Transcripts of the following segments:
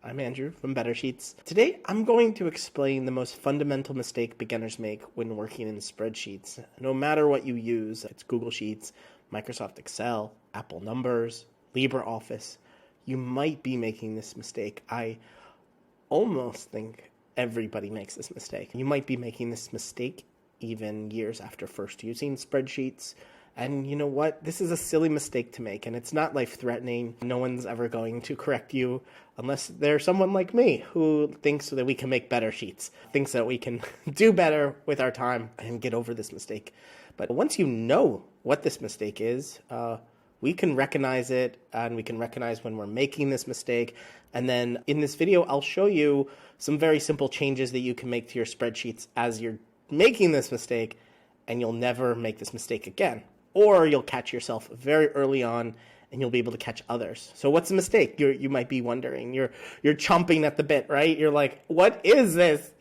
I'm Andrew from Better Sheets. Today, I'm going to explain the most fundamental mistake beginners make when working in spreadsheets. No matter what you use, it's Google Sheets, Microsoft Excel, Apple Numbers, LibreOffice, you might be making this mistake. I almost think everybody makes this mistake. You might be making this mistake even years after first using spreadsheets. And you know what? This is a silly mistake to make, and it's not life-threatening. No one's ever going to correct you unless there's someone like me who thinks that we can make better sheets, thinks that we can do better with our time and get over this mistake. But once you know what this mistake is, we can recognize it, and we can recognize when we're making this mistake. And then in this video, I'll show you some very simple changes that you can make to your spreadsheets as you're making this mistake, and you'll never make this mistake again. Or you'll catch yourself very early on, and you'll be able to catch others. So what's the mistake? You might be wondering. You're chomping at the bit, right? You're like, what is this?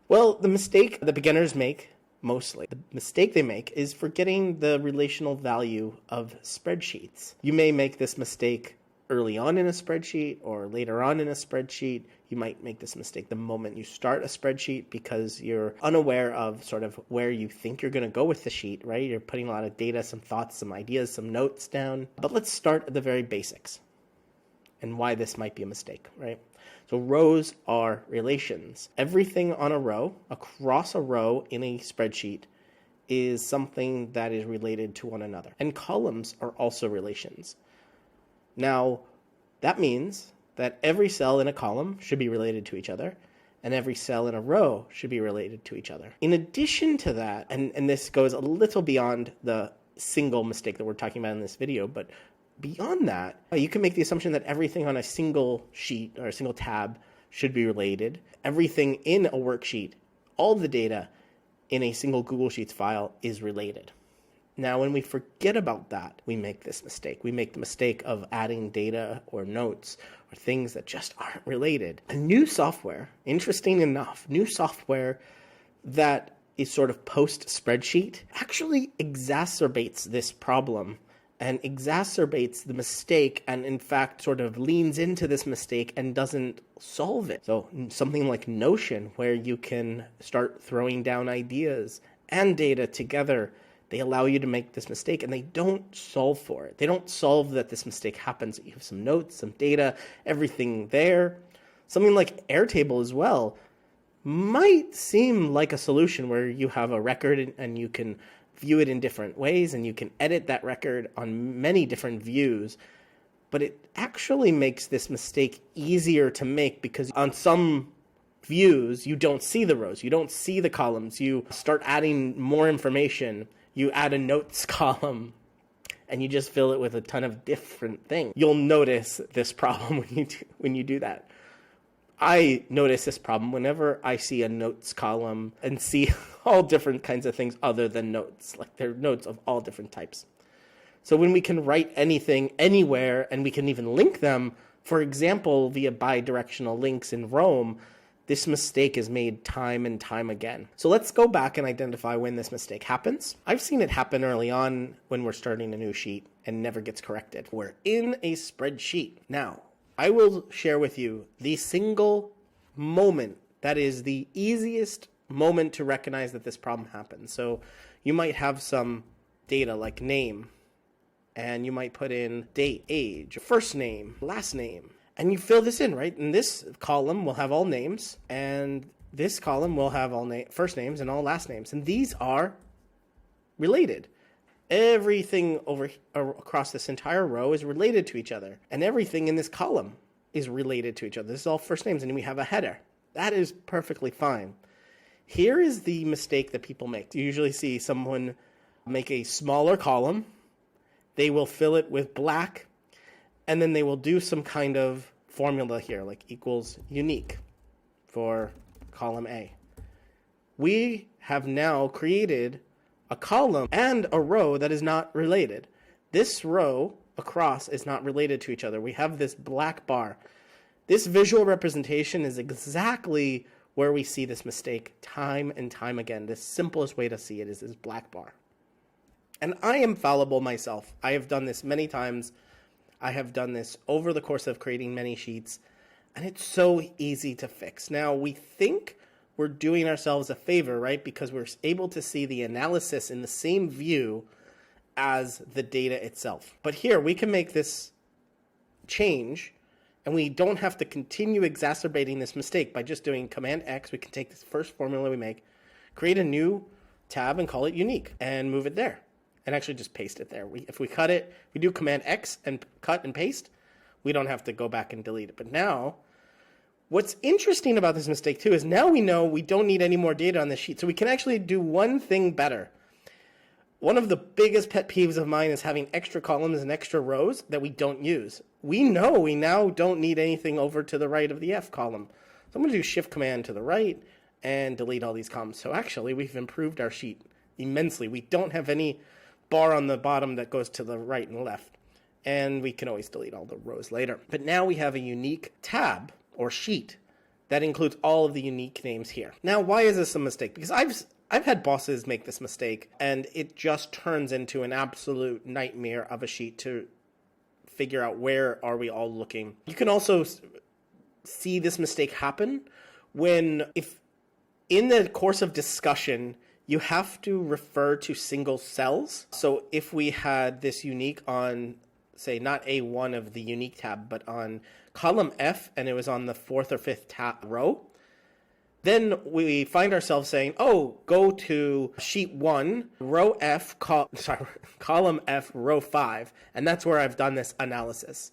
Well, the mistake the beginners make, mostly, the mistake they make is forgetting the relational value of spreadsheets. You may make this mistake early on in a spreadsheet or later on in a spreadsheet. You might make this mistake the moment you start a spreadsheet because you're unaware of sort of where you think you're going to go with the sheet, right? You're putting a lot of data, some thoughts, some ideas, some notes down. But let's start at the very basics and why this might be a mistake, right? So rows are relations. Everything on a row, across a row in a spreadsheet, is something that is related to one another. And columns are also relations. Now, that means that every cell in a column should be related to each other, and every cell in a row should be related to each other. In addition to that, and this goes a little beyond the single mistake that we're talking about in this video, but beyond that, you can make the assumption that everything on a single sheet or a single tab should be related. Everything in a worksheet, all the data in a single Google Sheets file is related. Now, when we forget about that, we make this mistake. We make the mistake of adding data or notes or things that just aren't related. A new software, interesting enough, new software that is sort of post-spreadsheet actually exacerbates this problem and exacerbates the mistake and, in fact, sort of leans into this mistake and doesn't solve it. So something like Notion, where you can start throwing down ideas and data together, they allow you to make this mistake, and they don't solve for it. They don't solve that this mistake happens. You have some notes, some data, everything there. Something like Airtable as well might seem like a solution where you have a record and you can view it in different ways, and you can edit that record on many different views. But it actually makes this mistake easier to make because on some views, you don't see the rows, you don't see the columns. You start adding more information. You add a notes column, and you just fill it with a ton of different things. You'll notice this problem when you do that. I notice this problem whenever I see a notes column and see all different kinds of things other than notes. Like there are notes of all different types. So when we can write anything anywhere and we can even link them, for example, via bidirectional links in Rome, this mistake is made time and time again. So let's go back and identify when this mistake happens. I've seen it happen early on when we're starting a new sheet and never gets corrected. We're in a spreadsheet. Now, I will share with you the single moment that is the easiest moment to recognize that this problem happens. So you might have some data like name, and you might put in date, age, first name, last name. And you fill this in, right? And this column will have all names, and this column will have all first names and all last names. And these are related. Everything across this entire row is related to each other. And everything in this column is related to each other. This is all first names, and then we have a header. That is perfectly fine. Here is the mistake that people make. You usually see someone make a smaller column. They will fill it with black, and then they will do some kind of formula here, like equals unique for column A. We have now created a column and a row that is not related. This row across is not related to each other. We have this black bar. This visual representation is exactly where we see this mistake time and time again. The simplest way to see it is this black bar. And I am fallible myself. I have done this many times. I have done this over the course of creating many sheets. And it's so easy to fix. Now, we think we're doing ourselves a favor, right? Because we're able to see the analysis in the same view as the data itself. But here, we can make this change, and we don't have to continue exacerbating this mistake by just doing Command X. We can take this first formula we make, create a new tab and call it unique, and move it there. And actually just paste it there. If we cut it, we do Command X and cut and paste, we don't have to go back and delete it. But now, what's interesting about this mistake too is now we know we don't need any more data on this sheet. So we can actually do one thing better. One of the biggest pet peeves of mine is having extra columns and extra rows that we don't use. We know we now don't need anything over to the right of the F column. So I'm going to do Shift Command to the right and delete all these columns. So actually we've improved our sheet immensely. We don't have any bar on the bottom that goes to the right and left. And we can always delete all the rows later. But now we have a unique tab or sheet that includes all of the unique names here. Now, why is this a mistake? Because I've had bosses make this mistake, and it just turns into an absolute nightmare of a sheet to figure out where are we all looking. You can also see this mistake happen when, if in the course of discussion, you have to refer to single cells. So if we had this unique on, say, not A1 of the unique tab, but on column F, and it was on the 4th or 5th row, then we find ourselves saying, oh, go to sheet 1, row F, column F, row 5, and that's where I've done this analysis.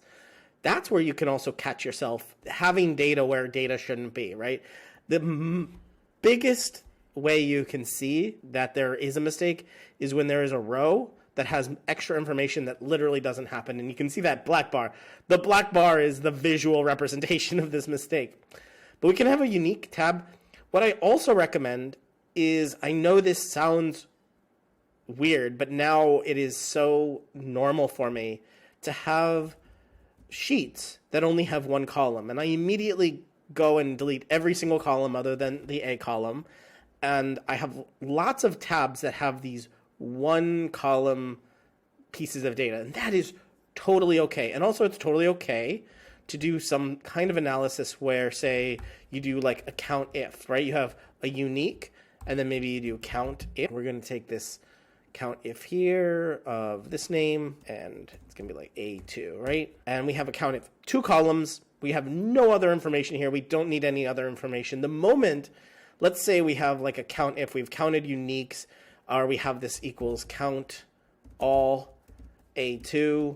That's where you can also catch yourself having data where data shouldn't be, right? The biggest way you can see that there is a mistake is when there is a row that has extra information that literally doesn't happen. And you can see that black bar. The black bar is the visual representation of this mistake. But we can have a unique tab. What I also recommend is, I know this sounds weird, but now it is so normal for me to have sheets that only have one column. And I immediately go and delete every single column other than the A column. And I have lots of tabs that have these one column pieces of data, and that is totally okay. And also it's totally okay to do some kind of analysis where, say, you do like a count if, right? You have a unique, and then maybe you do count if. We're going to take this count if here of this name, and it's going to be like A2, right? And we have a count if, 2 columns. We have no other information here. We don't need any other information. The moment, let's say we have like a count if, we've counted uniques, or we have this equals count all A2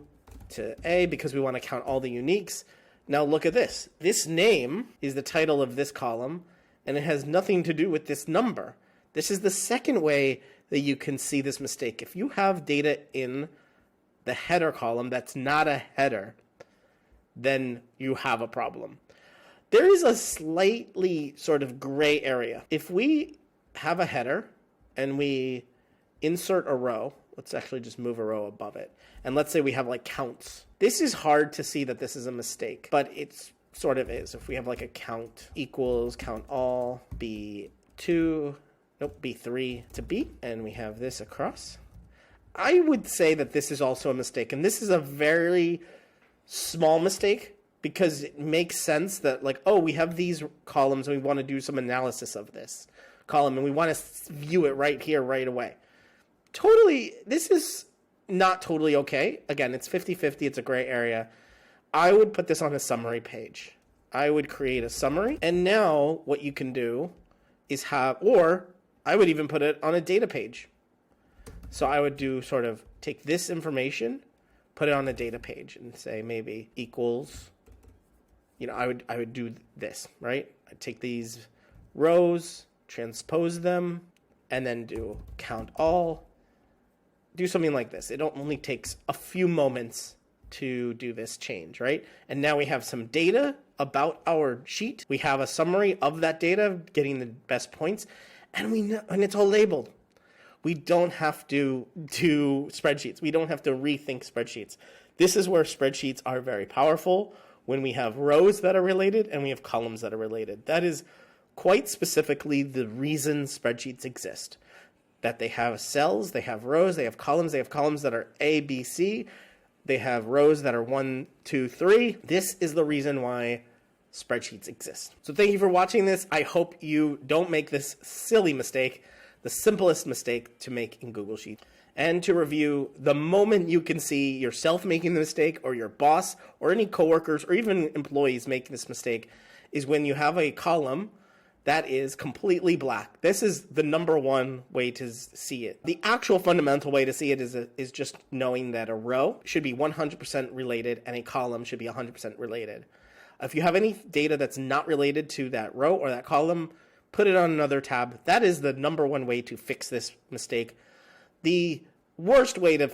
to A because we want to count all the uniques. Now look at this. This name is the title of this column, and it has nothing to do with this number. This is the second way that you can see this mistake. If you have data in the header column that's not a header, then you have a problem. There is a slightly sort of gray area. If we have a header and we insert a row, let's actually just move a row above it. And let's say we have like counts. This is hard to see that this is a mistake, but it sort of is. If we have like a count equals count all B2, nope, B3 to B, and we have this across, I would say that this is also a mistake. And this is a very small mistake because it makes sense that, like, oh, we have these columns and we want to do some analysis of this column and we want to view it right here, right away. Totally, this is not totally okay. Again, it's 50-50, it's a gray area. I would put this on a summary page. I would create a summary, and now what you can do is have, or I would even put it on a data page. So I would do sort of take this information, put it on a data page, and say maybe equals, you know, I would do this, right? I'd take these rows, transpose them, and then do count all. Do something like this. It only takes a few moments to do this change, right? And now we have some data about our sheet. We have a summary of that data, getting the best points, and we know, and it's all labeled. We don't have to do spreadsheets. We don't have to rethink spreadsheets. This is where spreadsheets are very powerful, when we have rows that are related and we have columns that are related. That is quite specifically the reason spreadsheets exist. That they have cells, they have rows, they have columns that are A, B, C. They have rows that are 1, 2, 3. This is the reason why spreadsheets exist. So thank you for watching this. I hope you don't make this silly mistake, the simplest mistake to make in Google Sheets. And to review, the moment you can see yourself making the mistake, or your boss or any coworkers or even employees making this mistake, is when you have a column that is completely black. This is the number one way to see it. The actual fundamental way to see it is just knowing that a row should be 100% related and a column should be 100% related. If you have any data that's not related to that row or that column, put it on another tab. That is the number one way to fix this mistake. The worst way to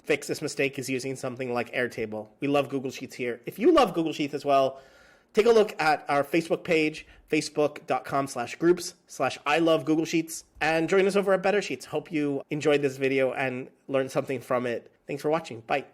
fix this mistake is using something like Airtable. We love Google Sheets here. If you love Google Sheets as well, take a look at our Facebook page, facebook.com/groups/I love Google Sheets, and join us over at Better Sheets. Hope you enjoyed this video and learned something from it. Thanks for watching. Bye.